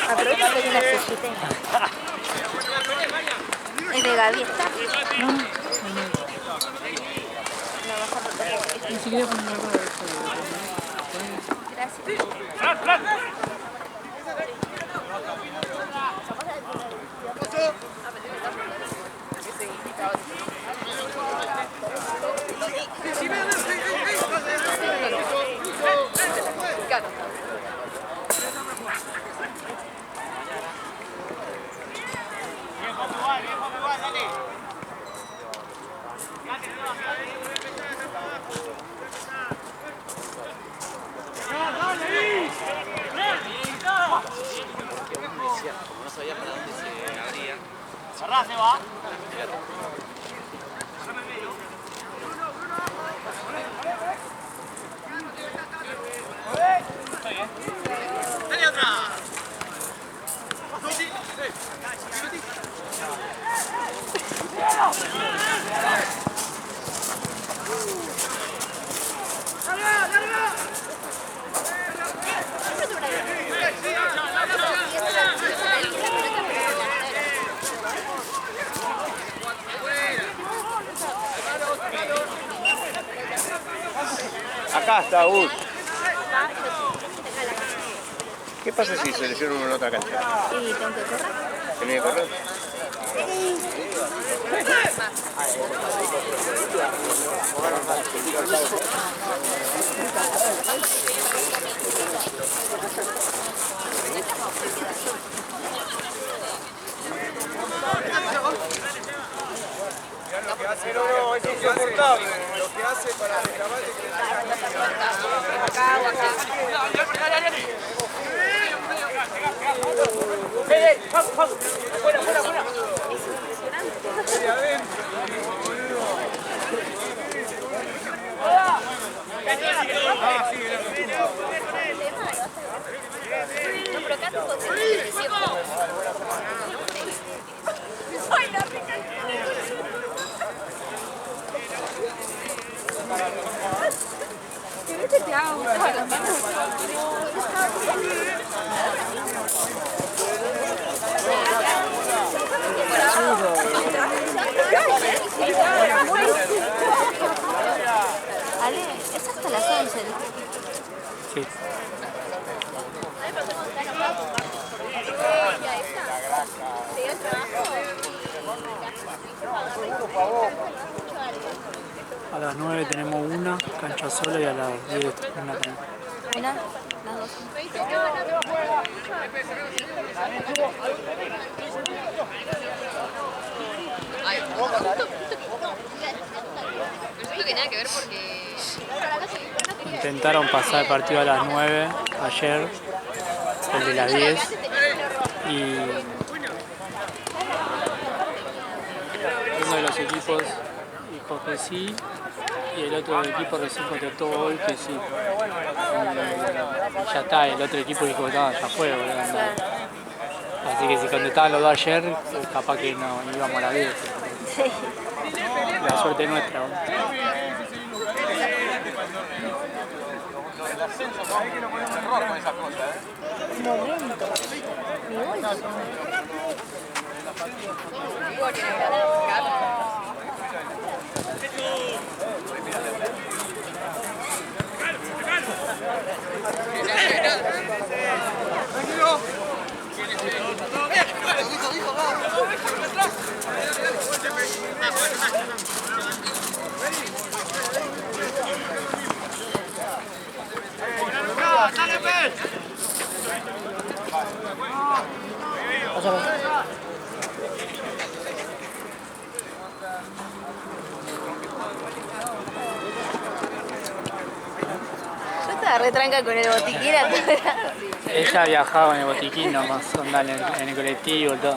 Aprovecha que tiene la sillita. ¿Es de Gaby está? No. La vas a rotar. Ni siquiera poner la rueda. Gracias. Como no sabía para dónde se abría. Cerrá, se va. Dale atrás. Acá está Gus. ¿Qué pasa si se lesiona uno en otra cancha? ¿Y tengo que correr? ¿Tenía que correr? Lo que hace, no, es insoportable. Lo que hace para reclamar Fuera, fuera, fuera. No, pero acá tengo que decir. ¡Ay, la rica! ¿Qué te hago? Las manos. Ale, es hasta las 11. Sí. A las 9 tenemos una cancha sola y a las 10 una cancha. Una, las dos. Pero siento que nada que ver porque... Intentaron pasar el partido a las 9 ayer, el de las 10, y uno de los equipos dijo que sí, y el otro equipo recién contestó hoy que sí. Y ya está, el otro equipo dijo que no, ya fue, boludo. Así que si contestaban los dos ayer, capaz que no íbamos a la 10. Sí. La suerte nuestra, boludo. el ascenso, ¿sabés que no ponemos error con esas cosas, Un momento. Mi bolso. Yo estaba re tranca con el botiquín afuera. Ella viajaba en el botiquín nomás, onda en el colectivo y todo.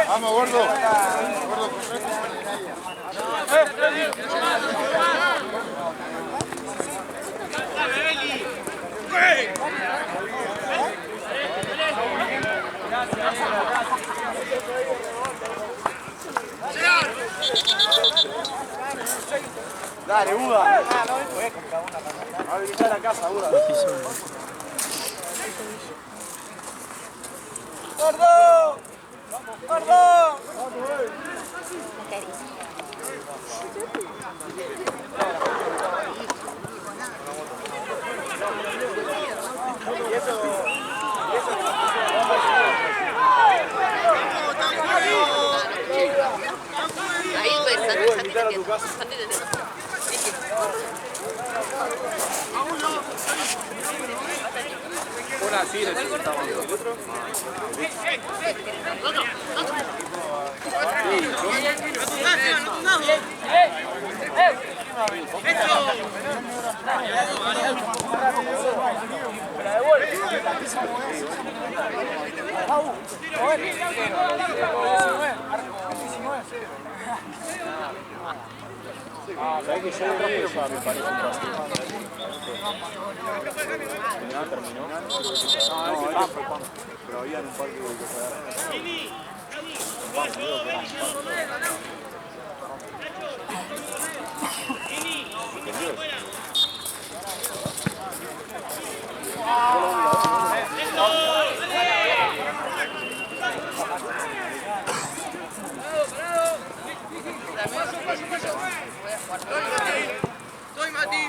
Vamos, gordo. Dale, Buda. A habilitar la casa, Buda. ¡Gordo! ¡Gordo! Ahí pues, Santi te Una así, le ¿sabes que yo me parece un partido? Terminó. No, pero había un par que ¡Soy Mati!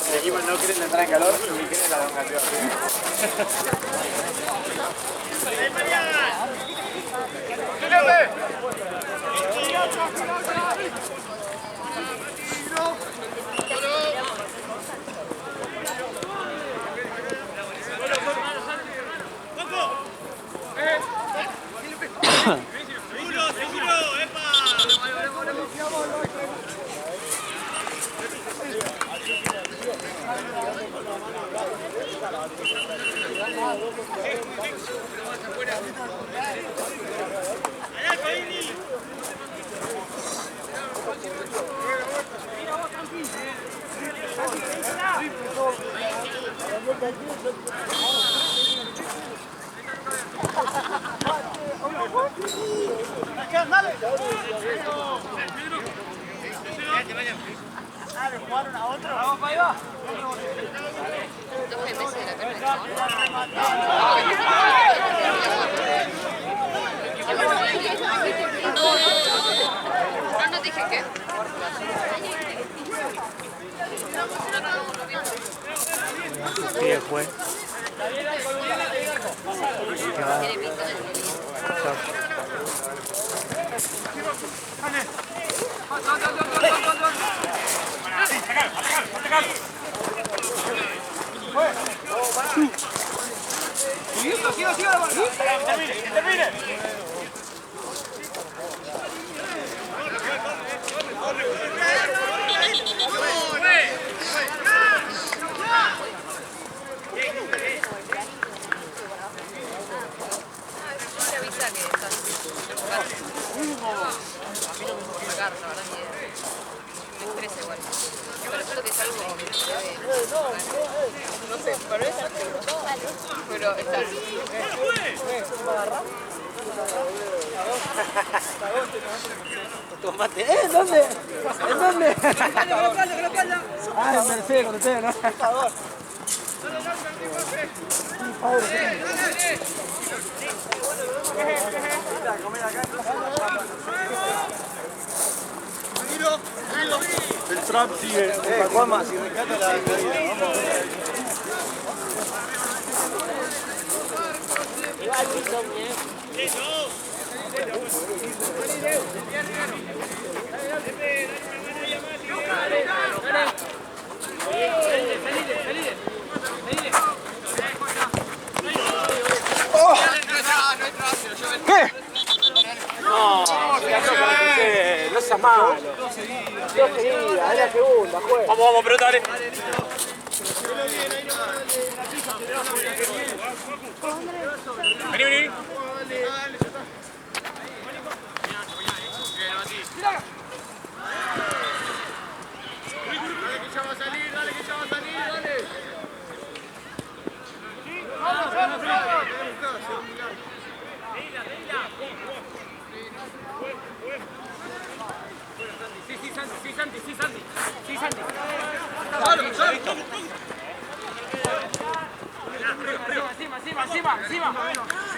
El equipo no quiere entrar en calor y quiere la elongación. No dije qué. Y después. Tiene pinta de ¡Termine! te avisa que estás a mí no me puedo pagar, la verdad que me estresa igual. Pero solo que es algo que se debe. No sé, pero es algo. Pero está. Tomate. ¿En dónde? ¿En dónde? Ah, en Mercedes, con ustedes, ¿no? Por favor. El trap sigue. Juanma, si rescata la caída, vamos a ver. ¿Qué? No, no seas malo. Dos seguidas, es la segunda, juega. Vamos, pero dale. Vení.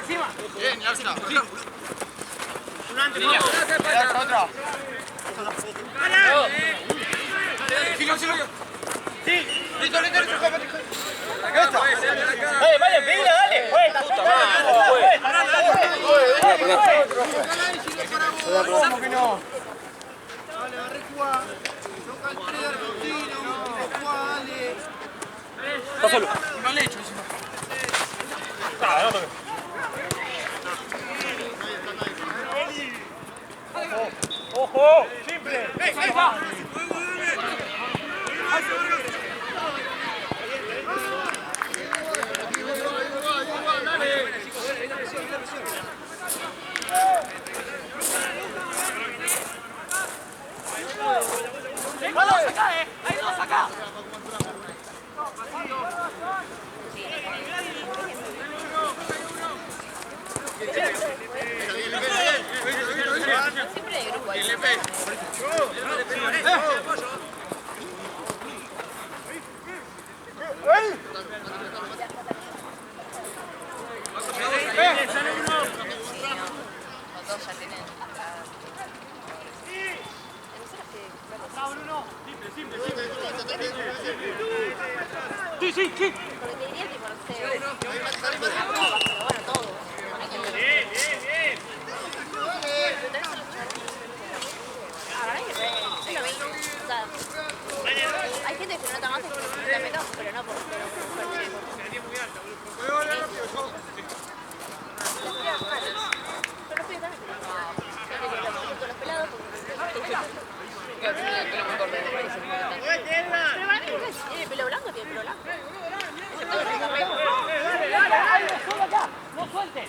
Encima. Bien, ya está. Otra. Sí, listo. Vale, pedila, dale. Puta ¿Cómo que no? Dale, agarré jugá. Toca el 3 de Argentina, jugá, dale. Está solo. Mal hecho encima. No toques. ¡Ojo! ¡Simple! ¡Ahí va! Siempre hay grupo ahí. Los dos ya tienen entrada. Sí. Porque te diría tipo, no sé, bueno, todo. Hay gente que se nota más y que se nota menos, pero no por los pelados. Pero para mí tiene pelo blanco, tiene pelo blanco. ¡No suelte!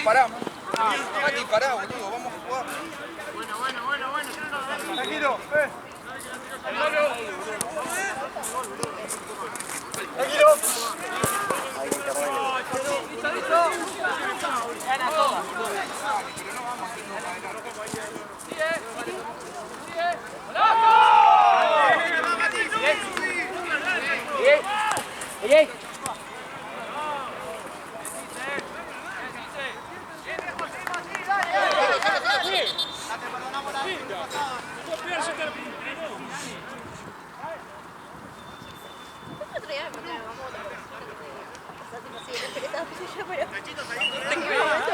Pará, Mati, pará, boludo, vamos a jugar. Bueno. Tranquilo, Gana todas. Bien.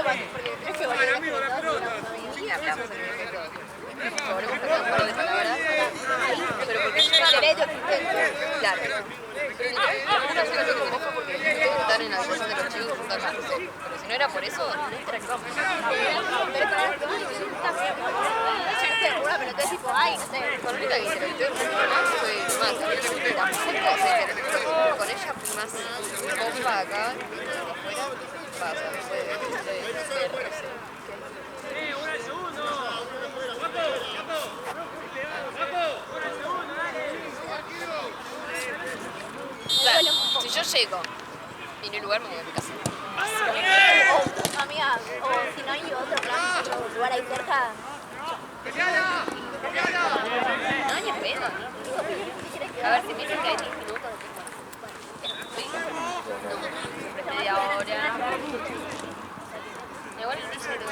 Pero porque es que volvemos y hablamos en el momento. Volvemos a un par de palabras, pero porque yo derecho, claro. Pero una sola cosa con vos fue porque estar en la habitación de los chicos juntos a José. Pero si no era por eso, no interactuamos. Pero para los demás, yo no sé, alguna pelota es tipo, ay, no sé. Con la única que interactué más fue más, tampoco, con ella fui más bomba acá, afuera, pasa, fue claro, si yo llego y no hay lugar, me voy a mi casa. Amiga, o si no hay otro plan, otro lugar ahí cerca. No, ni pedo. A ver, si me dicen que hay 10 minutos de tiempo. Media hora. Igual el DJ de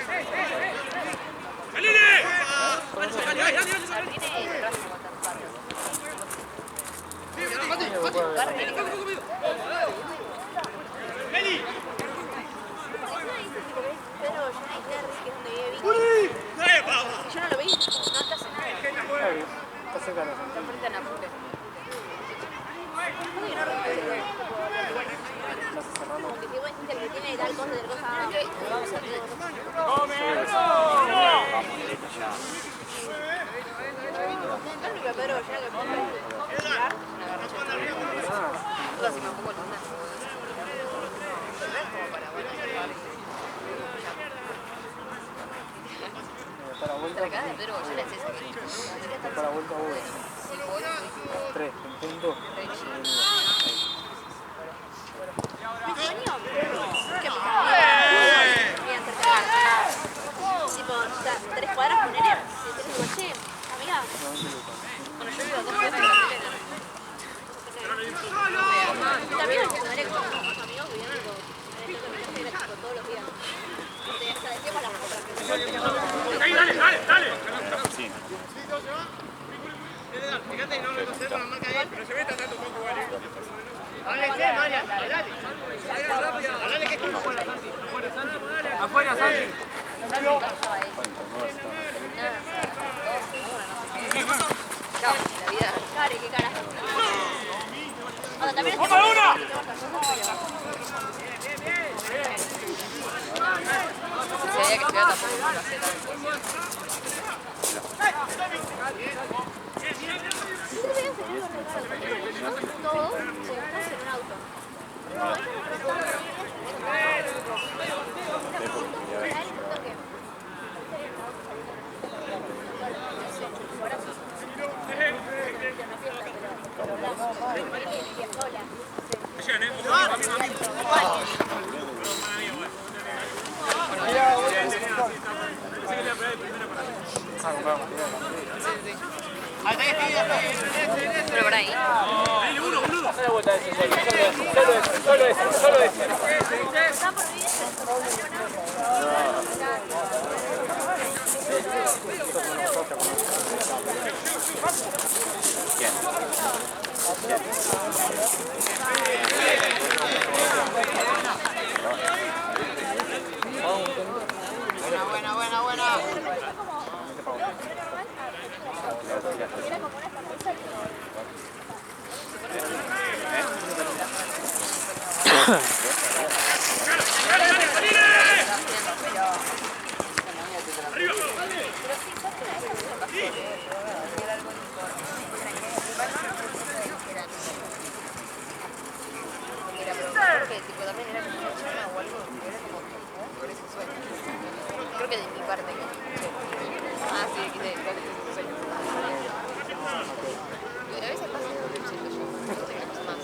Pero Schneider, que es donde vive Vicky. Yo no lo vi, no te hace nada. Está cerca de la Está frente a Nápoles. Uy, no recuerdo. Como que si vos decís que tiene tal cosa, tal cosa. Pero ya que Si me pongo luna, como para bueno, Para la vuelta. la cara de Pedro Goyena es esa. Para la vuelta voy. Si voy, 3, intento. mi sueño, que me bien cerca de la casa. Tipo, 3 cuadras con nene. Si tenés un coche, amiga. bueno, yo vivo a 2 cuadras de la tele. También hay que tener con unos amigos que vienen todos los días. Hasta decimos las otras. Dale. Fíjate, no lo conocemos la marca de él, pero se ve tratando un poco igual. Háblese, María, dale. Dale que es como fuera, Santi. Afuera, Santi. Chao, la vida. Claro, qué carajo. Ahora también ¡Vamos a una! Si había que estudiar tampoco no lo hacía tanto. todo se gasta en un auto. Pero por ahí. Haz la vuelta de ese, solo ese. Buena. Creo que de mi parte. Ah, sí, que de cuál es tu sueño. A veces pasa que yo siento yo, no sé qué cosa más.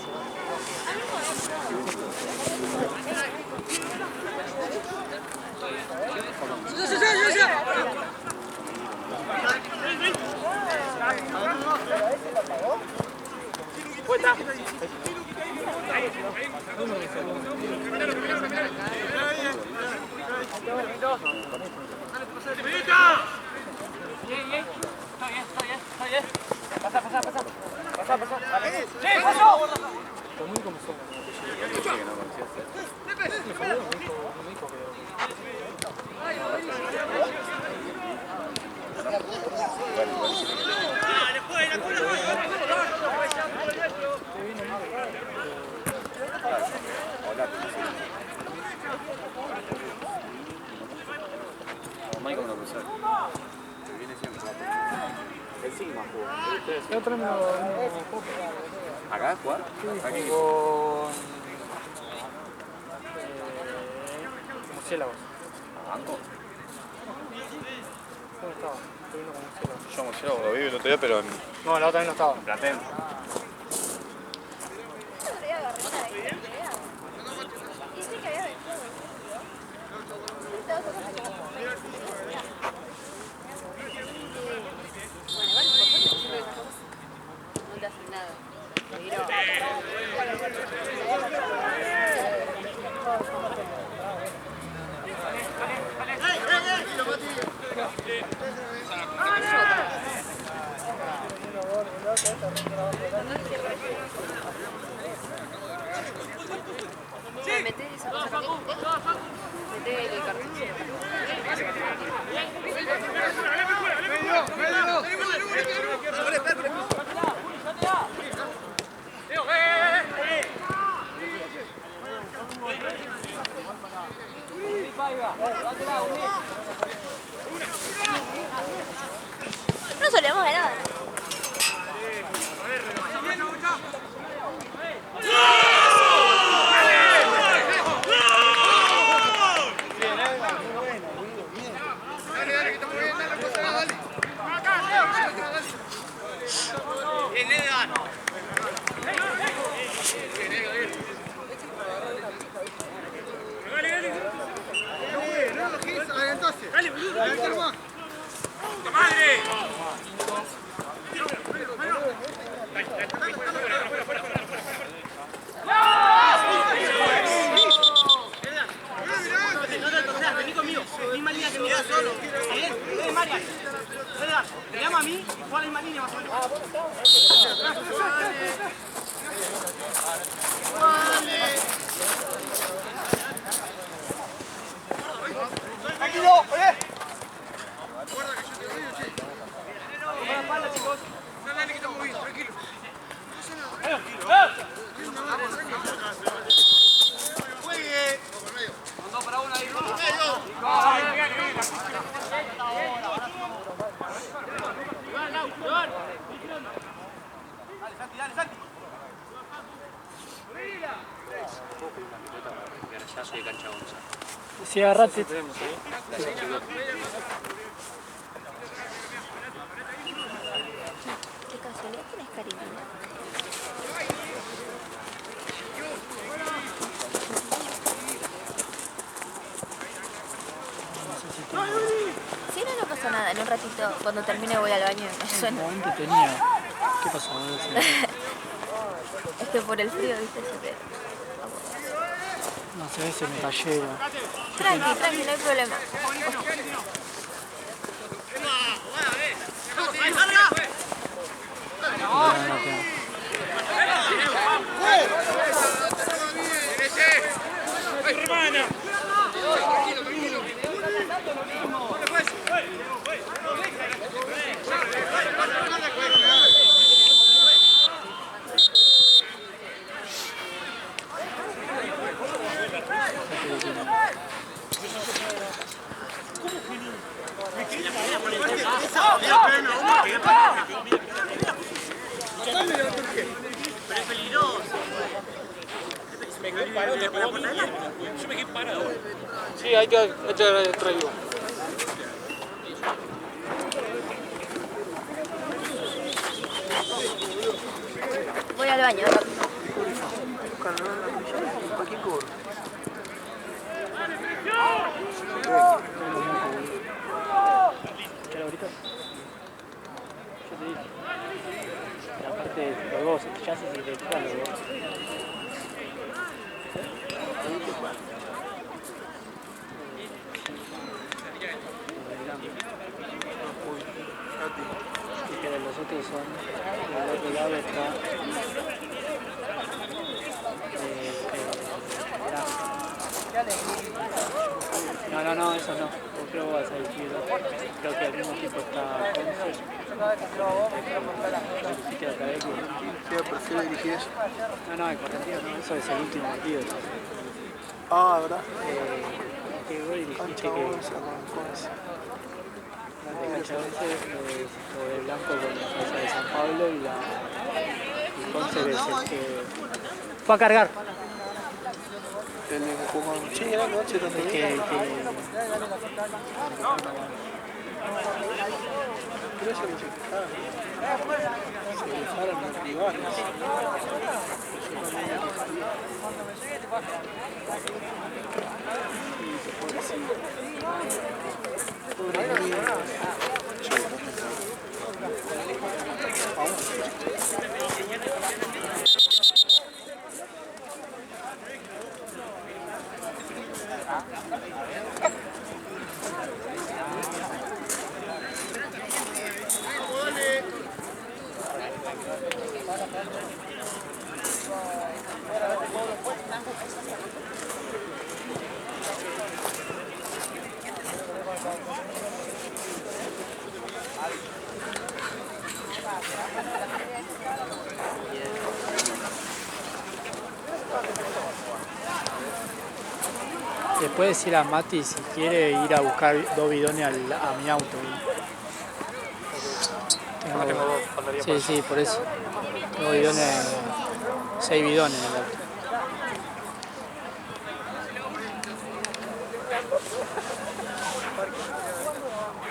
Vuelta. Está bien. Pasa. Vale. ¡Sí, pasó! Comunico me sola. Jamaica una cruzada. Viene siempre. El Sigma jugó. ¿Acá jugar? Aquí. Murciélagos. ¿Banco? ¿Dónde estaba? Estoy viendo con murciélagos. Yo murciélago lo vi el otro día, pero en No, la otra vez no estaba. Platén. Y sí que había de todo. Bueno, igual por suerte siempre que esas cosas no te hacen nada. Pero meté esa cosa que meté el cartucho. No solemos ganar. Vení conmigo, misma línea que me da solo. Bien, Marian. Te llama a mí, igual la misma línea más o menos. Tranquilo, oye. Guarda que yo te doy, che. Toma la espalda, chicos. Dale, que estamos bien, tranquilo. Juegue. Mandó para uno ahí, ¿no? Dale, Santi, dale, Santi. Ya soy cancha 11. Si agarraste. Qué casualidad tienes cariño. Si no, no pasa nada. En un ratito, cuando termine, voy al baño y me suena. ¿Cuánto tenía? ¿Qué pasó? Es que por el frío, viste, se te... No sé, se me cayó. Tranqui, tranqui, no hay problema. Pero es peligroso. Me quedé parado, te para poner. Yo me quedé parado. Sí, hay que traigo. Voy al baño. ¿Qué ahorita? Yo te dije. Y aparte, los dos, ya se detectan los dos. Y que los otros son, del otro lado está no, eso no. Creo que vas a decir. Creo que al mismo tiempo está ¿Qué prefiero dirigir eso? No, el Correntino no, eso es el último partido. Ah, ¿verdad? Que vos dirigiste Cancha 11 con Cachanese, lo de Blanco con la defensa de San Pablo y Conce es el que fue a cargar. El que jugó con Chile anoche también. Pero eso no se quejaron. Se quejaron los rivales. Le puede decir a Mati si quiere ir a buscar 2 bidones a mi auto. Tengo 2, faltaría Sí, sí, por eso. Tengo bidones, 6 bidones en el auto.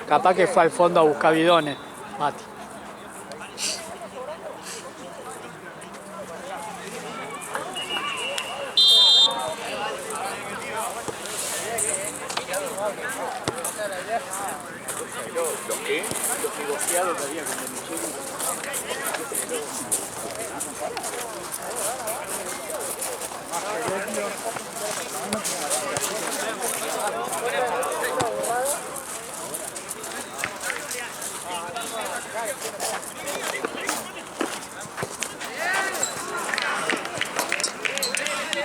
Capaz que fue al fondo a buscar bidones, Mati. Los negociados que había con el Micheli.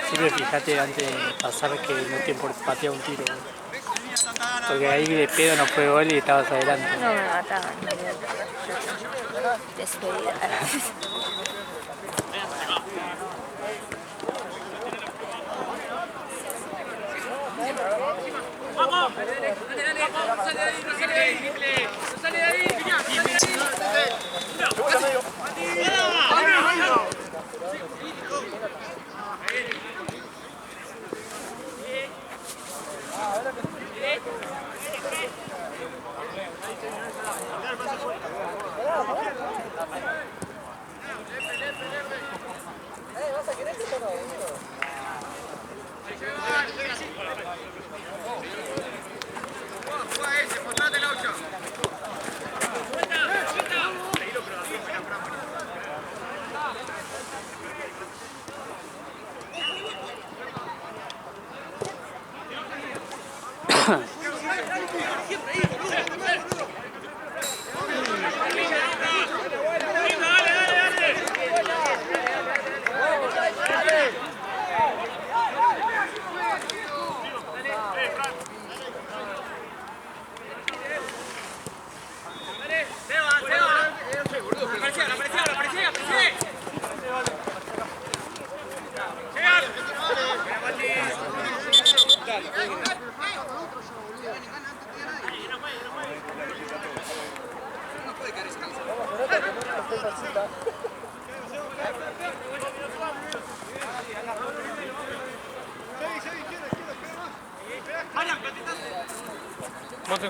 Siempre fíjate antes de pasar que no te patea un tiro. Porque ahí de pedo no fue gol y estabas adelante. No me mataban. Despedida.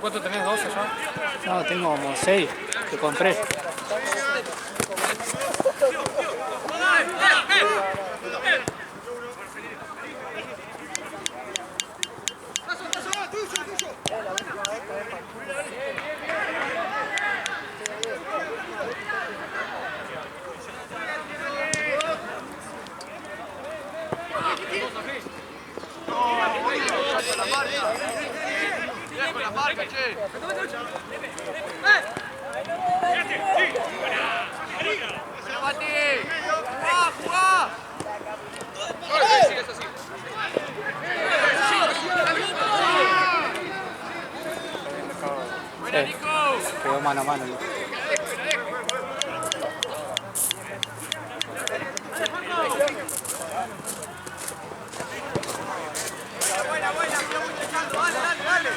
¿Cuánto tenés? ¿12 ya? No, tengo como 6 que compré. Quedó mano a mano. ¿No? Dale.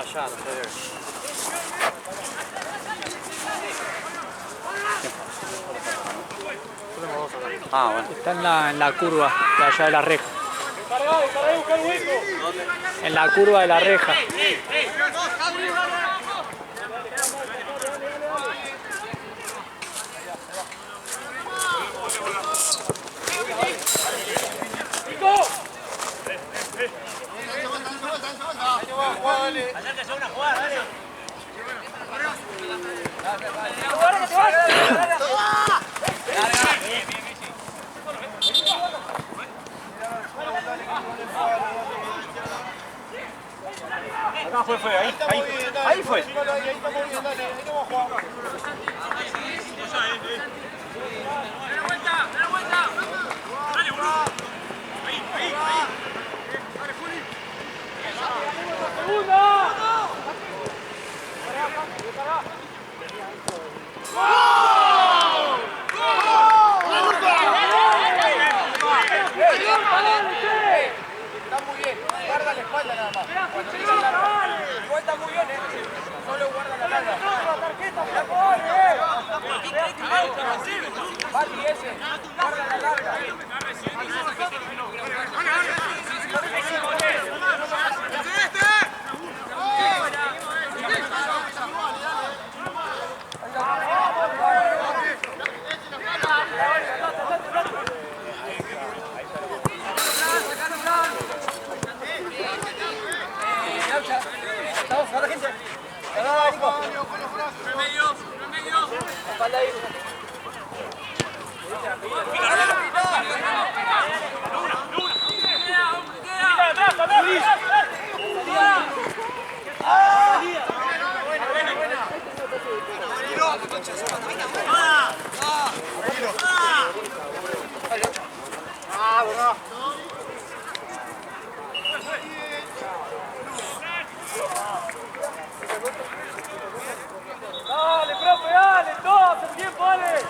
allá, no sé. Ah, bueno. Está en la curva de allá de la reja. En la curva de la reja. Allá te lleva una jugada, dale. Acá fue, ahí fue. ¡Dale vuelta! ¡Dale, boludo! Ahí. ¡Dale, Juli! ¡Segunda! Está muy bien, guarda la espalda nada más. Igual está muy bien, solo guarda la larga. Pati ese, guarda la larga. Dale, profe, dale, todo el tiempo, dale.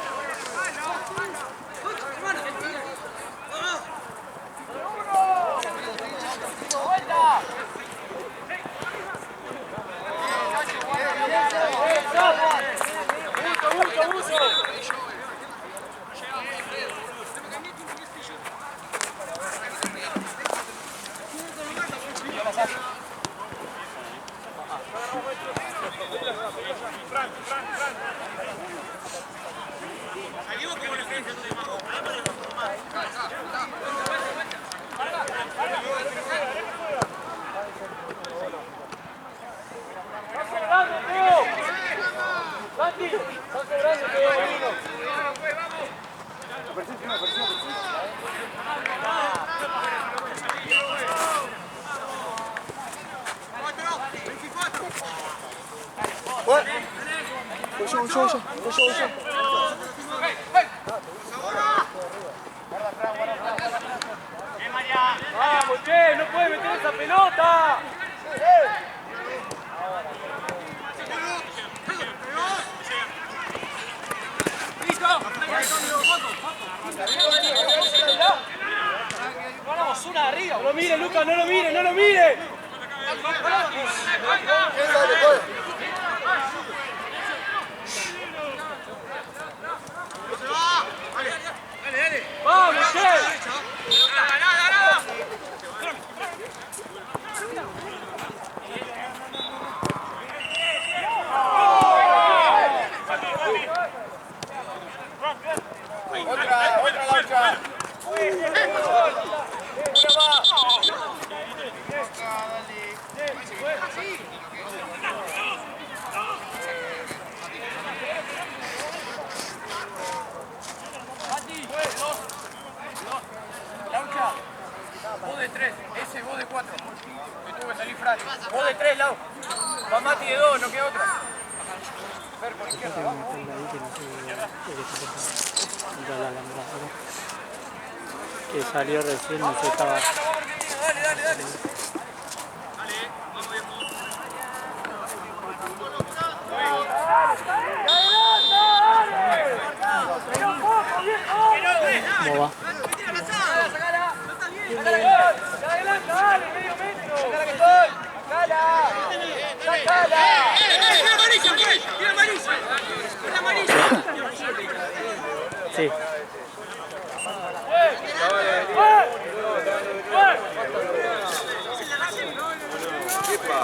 ¡Vamos, che! ¡No puede meter esa pelota! Ganamos una arriba. ¡No lo mire, Lucas! ¡No lo mire! ¡No lo mire! ¡Vamos, che! Otra lancha. Laucha, vos de 3, ese vos de 4. Que tuvo que salir Fran. Vos de 3, Lau. Va Mati de 2, no queda otra. Ver por izquierda, vamos. Que salió recién, no se estaba. Dale. ¿Cómo va? ¡Dale, medio metro! ¡Sacala que estoy! ¡Sacala!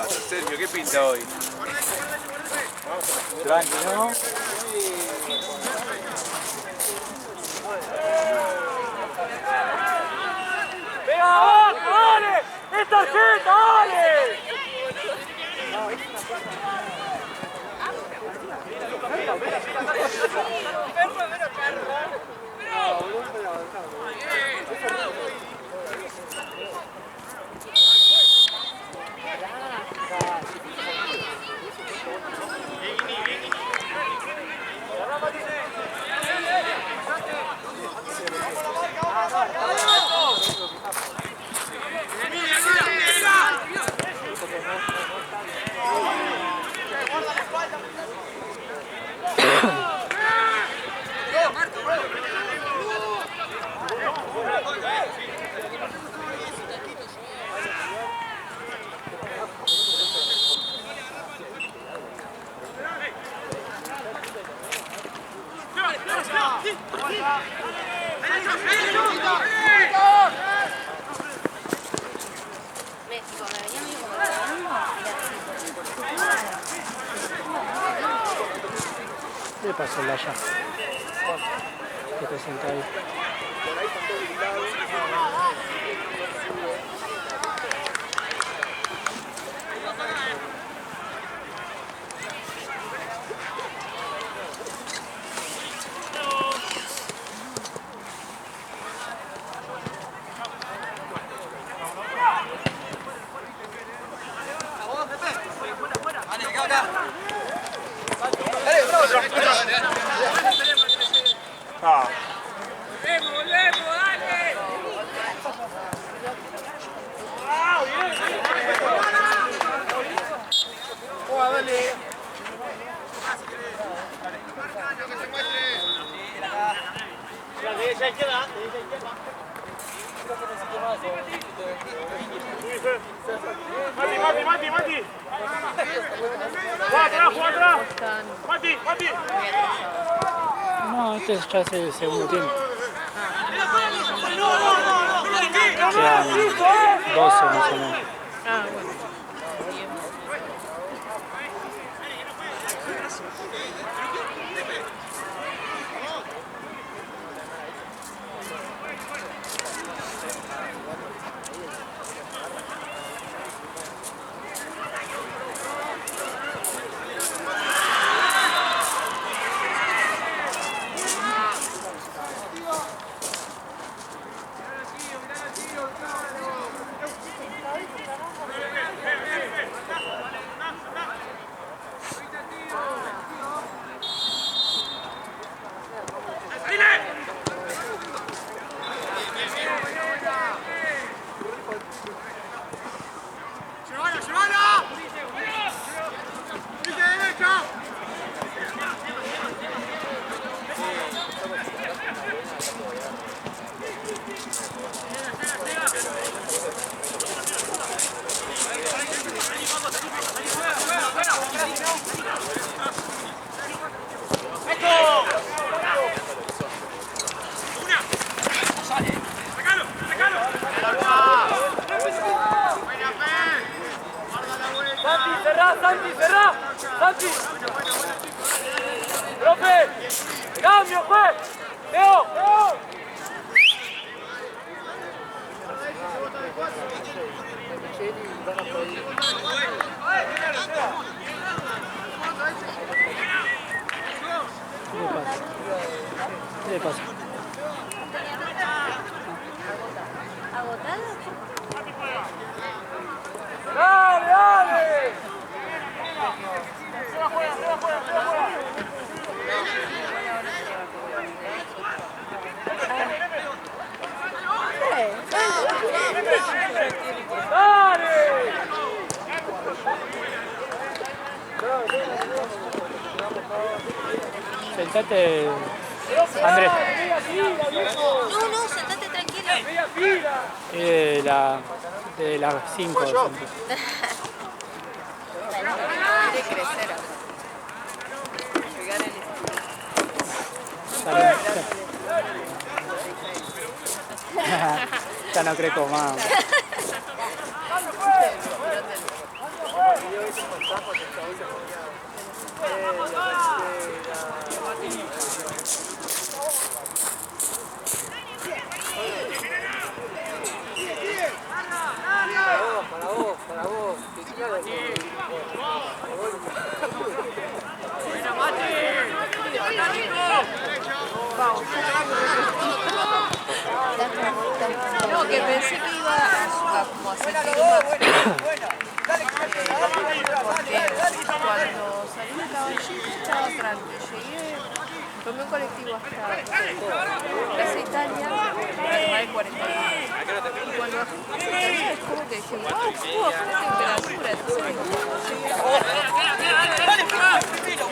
Sergio, ¿qué pinta hoy? Tranqui, ¿no? ¡Venga, abajo, dale! ¡Es tarjeta, dale! México, me venía medio como ¿Qué le pasó el allá? Que te sentó ahí. Ah. Mati. Juega atrás. Mati. No, este ya es el segundo tiempo. No. Quedan 12 más o menos. Ah, bueno. Santi, cerrá. Santi. Profe. Cambio, juez. Leo. ¿Qué le pasa? ¿Agotada? ¡Dale! Sentate, Andrés. No, sentate tranquilo. De las 5. Quiere crecer ahora. Llegar Ya no creo más. No, que pensé que iba a como a sentir más. Porque cuando salí de Caballito estaba tranqui. Llegué, tomé un colectivo hasta Plaza Italia, más de 40 minutos. Y cuando bajé a Plaza Italia es como que dije, wow, bajó la temperatura. Entonces digo,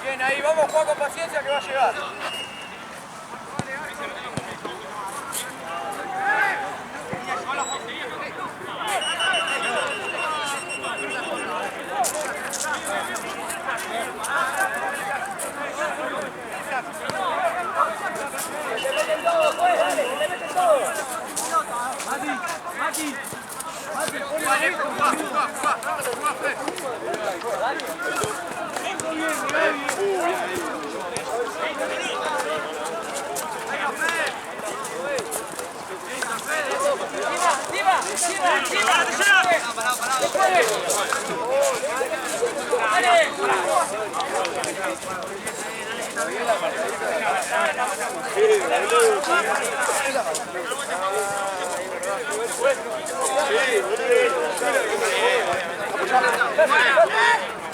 bien ahí, vamos a jugar con paciencia que va a llegar.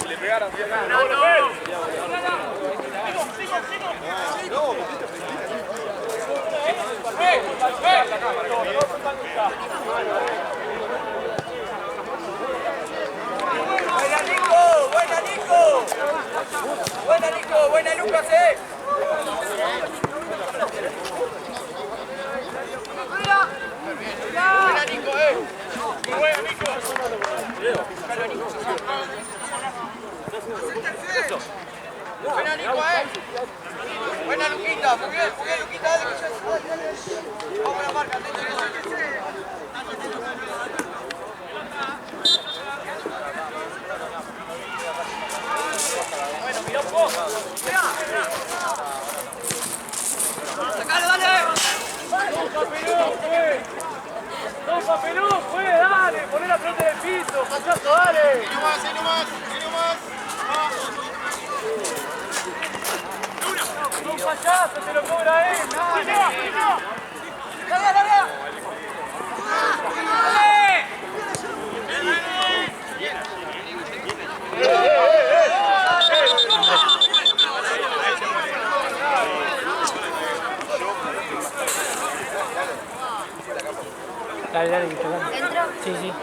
Le pegaron. Buena Nico, buena Nico. Buena Nico, buena Lucas, Buena Nico, Buena Nico. Buena Nico, Buena Luquita, muy bien Luquita, dale que ya. Vamos a la marca, bueno, mirá un poco. ¡Sacalo, dale! ¡Don Papelón, fue! ¡Dale! ¡Poné la pelota en el piso! ¡Pasazo, dale! Ahí nomás. ¡Un payaso, te lo cobra él! ¡Dale! ¡Dale! Dale, dale, que está dando. ¿Entro? Sí, sí.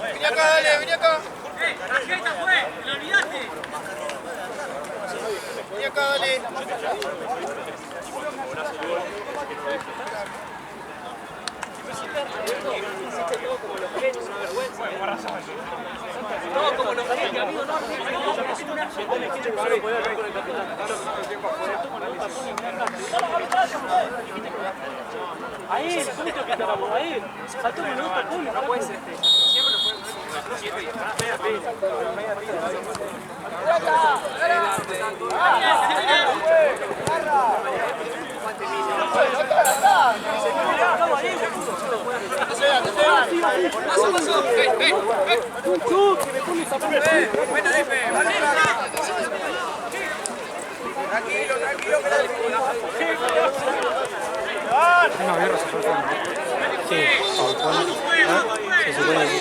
Vení acá, dale, vení acá. Vení acá, dale. Todo como los genios, amigo, no, ahí, justo que estábamos ahí, saltó un minuto, pum, no puede ser este. Siempre lo puede Tranquilo, tranquilo, que No, Guerra se fue al fondo. Sí, se supone que...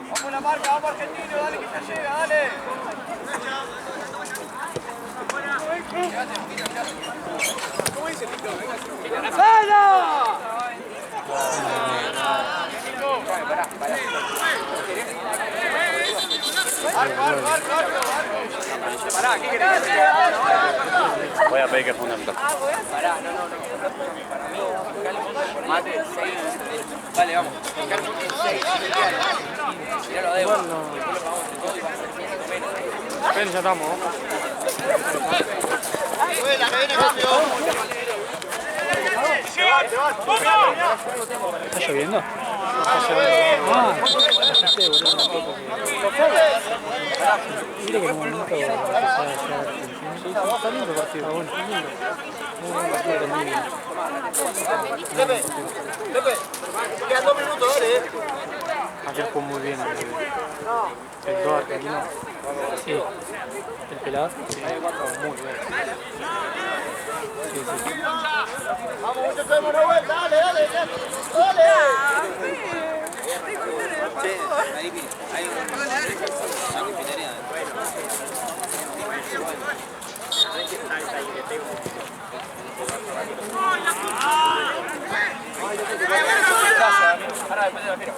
Vamos a la marca, vamos Argentino, dale que ya llega, dale. ¿Cómo dice Tito? Pará, ¿qué querés? Voy a pedir que pongan un toque. Pará, no. Mate, 6. Dale, vamos. Calmuti, 6. Mirá lo de vos. Después lo pagamos entre todos y va a ser 100 menos. Ven, ya estamos. Vuela, que viene cambio. ¿Está lloviendo? Ah, ya sé, boludo. Mire que en un momento va a empezar a hacer Argentina. Está lindo el partido, bueno, está lindo. Muy buen partido también. Pepe, quedan 2 minutos, dale. Ayer jugó muy bien el 2 argentino. Sí, el pelado. Sí, muy bien. Sí, sí. Vamos, muchachos, demos una vuelta, dale, dale, dale. Hay una refinería. Ahora después de la fila.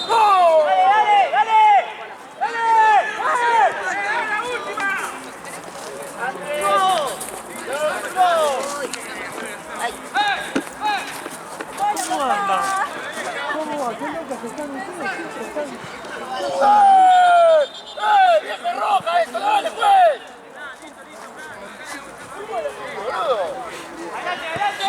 ¡Gol! ¡Vieja roja eso! ¡Dale, pues! ¡Adelante, adelante!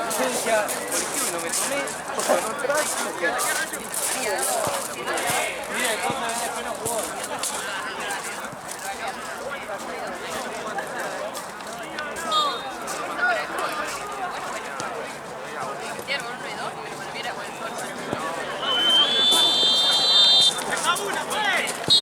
Licencia, ¿por qué no me tomé? No traes,